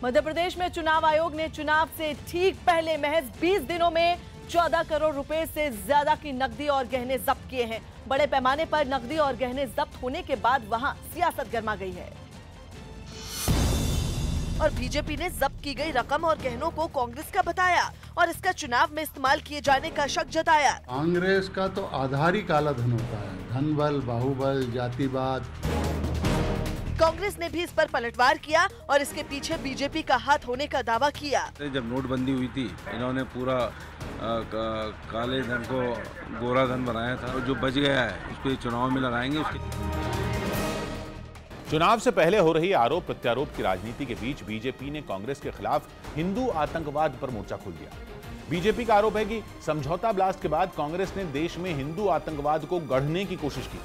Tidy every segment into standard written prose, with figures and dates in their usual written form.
मध्य प्रदेश में चुनाव आयोग ने चुनाव से ठीक पहले महज 20 दिनों में 14 करोड़ रुपए से ज्यादा की नकदी और गहने जब्त किए हैं। बड़े पैमाने पर नकदी और गहने जब्त होने के बाद वहां सियासत गर्मा गई है और बीजेपी ने जब्त की गई रकम और गहनों को कांग्रेस का बताया और इसका चुनाव में इस्तेमाल किए जाने का शक जताया। कांग्रेस का तो आधार ही काला धन होता है, धन बल, बाहुबल, जातिवाद। कांग्रेस ने भी इस पर पलटवार किया और इसके पीछे बीजेपी का हाथ होने का दावा किया। जब नोटबंदी हुई थी, इन्होंने पूरा काले धन को गोरा धन बनाया था और जो बच गया है उसको चुनाव में लगाएंगे। उसके चुनाव से पहले हो रही आरोप प्रत्यारोप की राजनीति के बीच बीजेपी ने कांग्रेस के खिलाफ हिंदू आतंकवाद पर मोर्चा खोल दिया। बीजेपी का आरोप है कि समझौता ब्लास्ट के बाद कांग्रेस ने देश में हिंदू आतंकवाद को गढ़ने की कोशिश की,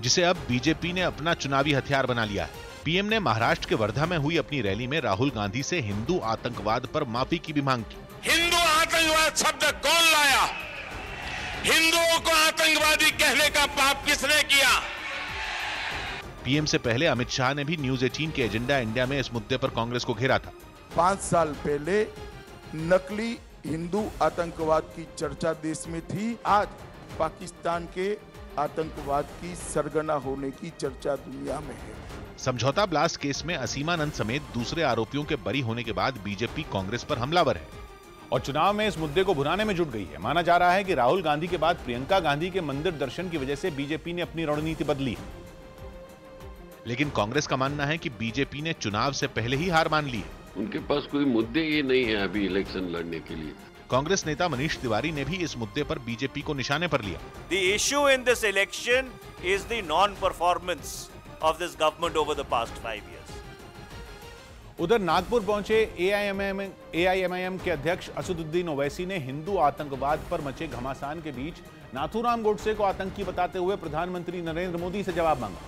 जिसे अब बीजेपी ने अपना चुनावी हथियार बना लिया है। पीएम ने महाराष्ट्र के वर्धा में हुई अपनी रैली में राहुल गांधी से हिंदू आतंकवाद पर माफी की भी मांग की। हिंदू आतंकवाद शब्द कौन लाया? हिंदुओं को आतंकवादी कहने का पाप किसने किया? पीएम से पहले अमित शाह ने भी न्यूज 18 के एजेंडा इंडिया में इस मुद्दे पर कांग्रेस को घेरा था। 5 साल पहले नकली हिंदू आतंकवाद की चर्चा देश में थी। आज पाकिस्तान के आतंकवाद की सरगना होने की चर्चा दुनिया में है। समझौता ब्लास्ट केस में असीमानंद समेत दूसरे आरोपियों के बरी होने के बाद बीजेपी कांग्रेस पर हमलावर है और चुनाव में इस मुद्दे को भुनाने में जुट गई है। माना जा रहा है कि राहुल गांधी के बाद प्रियंका गांधी के मंदिर दर्शन की वजह से बीजेपी ने अपनी रणनीति बदली है। लेकिन कांग्रेस का मानना है कि बीजेपी ने चुनाव से पहले ही हार मान ली है। उनके पास कोई मुद्दे ही नहीं है अभी इलेक्शन लड़ने के लिए। कांग्रेस नेता मनीष तिवारी ने भी इस मुद्दे पर बीजेपी को निशाने पर लिया। The issue in this election is the non-performance of this government over the past 5 years. उधर नागपुर पहुंचे एआईएमआईएम के अध्यक्ष असदुद्दीन ओवैसी ने हिंदू आतंकवाद पर मचे घमासान के बीच नाथूराम गोडसे को आतंकी बताते हुए प्रधानमंत्री नरेंद्र मोदी से जवाब मांगा।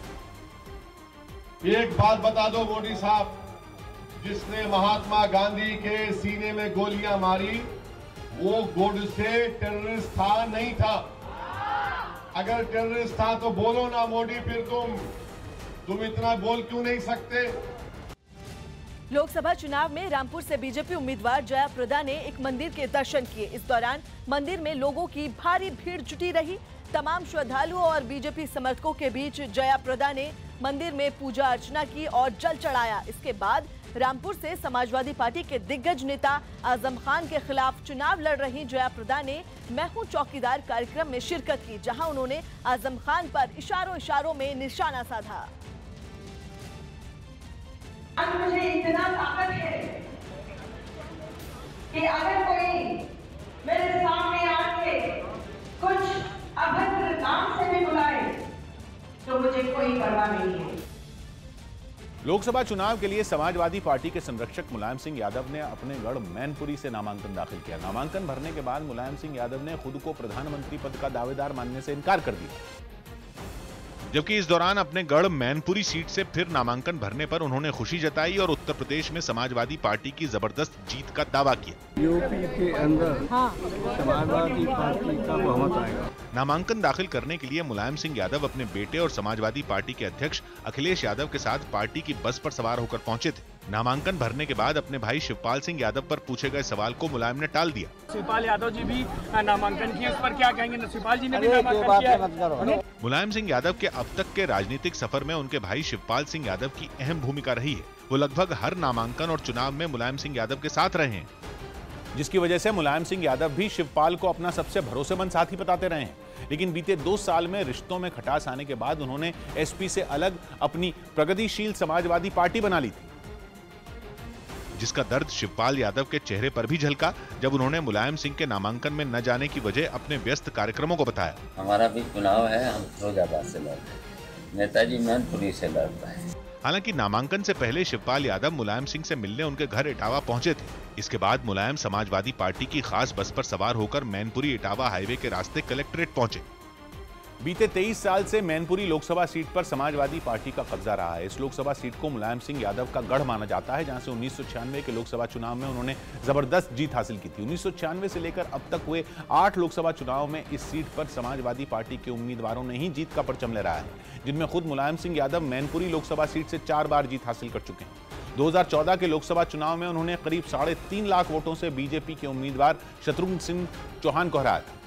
एक बात बता दो मोदी साहब, जिसने महात्मा गांधी के सीने में गोलियां मारी वो गोडसे टेररिस्ट था नहीं था? अगर टेररिस्ट था तो बोलो ना मोदी, फिर तुम इतना बोल क्यों नहीं सकते? लोकसभा चुनाव में रामपुर से बीजेपी उम्मीदवार जया प्रदा ने एक मंदिर के दर्शन किए। इस दौरान मंदिर में लोगों की भारी भीड़ जुटी रही। तमाम श्रद्धालुओं और बीजेपी समर्थकों के बीच जया प्रदा ने मंदिर में पूजा अर्चना की और जल चढ़ाया। इसके बाद रामपुर से समाजवादी पार्टी के दिग्गज नेता आजम खान के खिलाफ चुनाव लड़ रही जया प्रदा ने मैं हूं चौकीदार कार्यक्रम में शिरकत की, जहां उन्होंने आजम खान पर इशारों में निशाना साधा। आज मुझे इतना ताकत है कि अगर कोई मेरे सामने आके कुछ अभद्र नाम से भी बुलाए तो मुझे कोई परवाह नहीं है। लोकसभा चुनाव के लिए समाजवादी पार्टी के संरक्षक मुलायम सिंह यादव ने अपने गढ़ मैनपुरी से नामांकन दाखिल किया। नामांकन भरने के बाद मुलायम सिंह यादव ने खुद को प्रधानमंत्री पद का दावेदार मानने से इनकार कर दिया, जबकि इस दौरान अपने गढ़ मैनपुरी सीट से फिर नामांकन भरने पर उन्होंने खुशी जताई और उत्तर प्रदेश में समाजवादी पार्टी की जबरदस्त जीत का दावा किया। यूपी के अंदर समाजवादी पार्टी का बहुमत आएगा। नामांकन दाखिल करने के लिए मुलायम सिंह यादव अपने बेटे और समाजवादी पार्टी के अध्यक्ष अखिलेश यादव के साथ पार्टी की बस पर सवार होकर पहुंचे थे। नामांकन भरने के बाद अपने भाई शिवपाल सिंह यादव पर पूछे गए सवाल को मुलायम ने टाल दिया। शिवपाल यादव जी भी नामांकन किए, उस पर क्या कहेंगे? शिवपाल जी ने भी नामांकन किया। मुलायम सिंह यादव के अब तक के राजनीतिक सफर में उनके भाई शिवपाल सिंह यादव की अहम भूमिका रही है। वो लगभग हर नामांकन और चुनाव में मुलायम सिंह यादव के साथ रहे हैं, जिसकी वजह से मुलायम सिंह यादव भी शिवपाल को अपना सबसे भरोसेमंद साथी बताते रहे हैं। लेकिन बीते 2 साल में रिश्तों में खटास आने के बाद उन्होंने एसपी से अलग अपनी प्रगतिशील समाजवादी पार्टी बना ली थी, जिसका दर्द शिवपाल यादव के चेहरे पर भी झलका जब उन्होंने मुलायम सिंह के नामांकन में न जाने की वजह अपने व्यस्त कार्यक्रमों को बताया। हमारा भी चुनाव है, हम फिरोजाबाद से लड़ रहे हैं, नेताजी मैनपुरी से लड़ रहे हैं। हालांकि नामांकन से पहले शिवपाल यादव मुलायम सिंह से मिलने उनके घर इटावा पहुंचे थे। इसके बाद मुलायम समाजवादी पार्टी की खास बस पर सवार होकर मैनपुरी इटावा हाईवे के रास्ते कलेक्ट्रेट पहुंचे। बीते 23 साल से मैनपुरी लोकसभा सीट पर समाजवादी पार्टी का कब्जा रहा है। इस लोकसभा सीट को मुलायम सिंह यादव का गढ़ माना जाता है, जहां से 1996 के लोकसभा चुनाव में उन्होंने जबरदस्त जीत हासिल की थी। 1996 से लेकर अब तक हुए 8 लोकसभा चुनाव में इस सीट पर समाजवादी पार्टी के उम्मीदवारों ने ही जीत का परचम लहराया है, जिनमें खुद मुलायम सिंह यादव मैनपुरी लोकसभा सीट से 4 बार जीत हासिल कर चुके हैं। 2014 के लोकसभा चुनाव में उन्होंने करीब 3.5 लाख वोटों से बीजेपी के उम्मीदवार शत्रुघ्न सिंह चौहान को हराया था।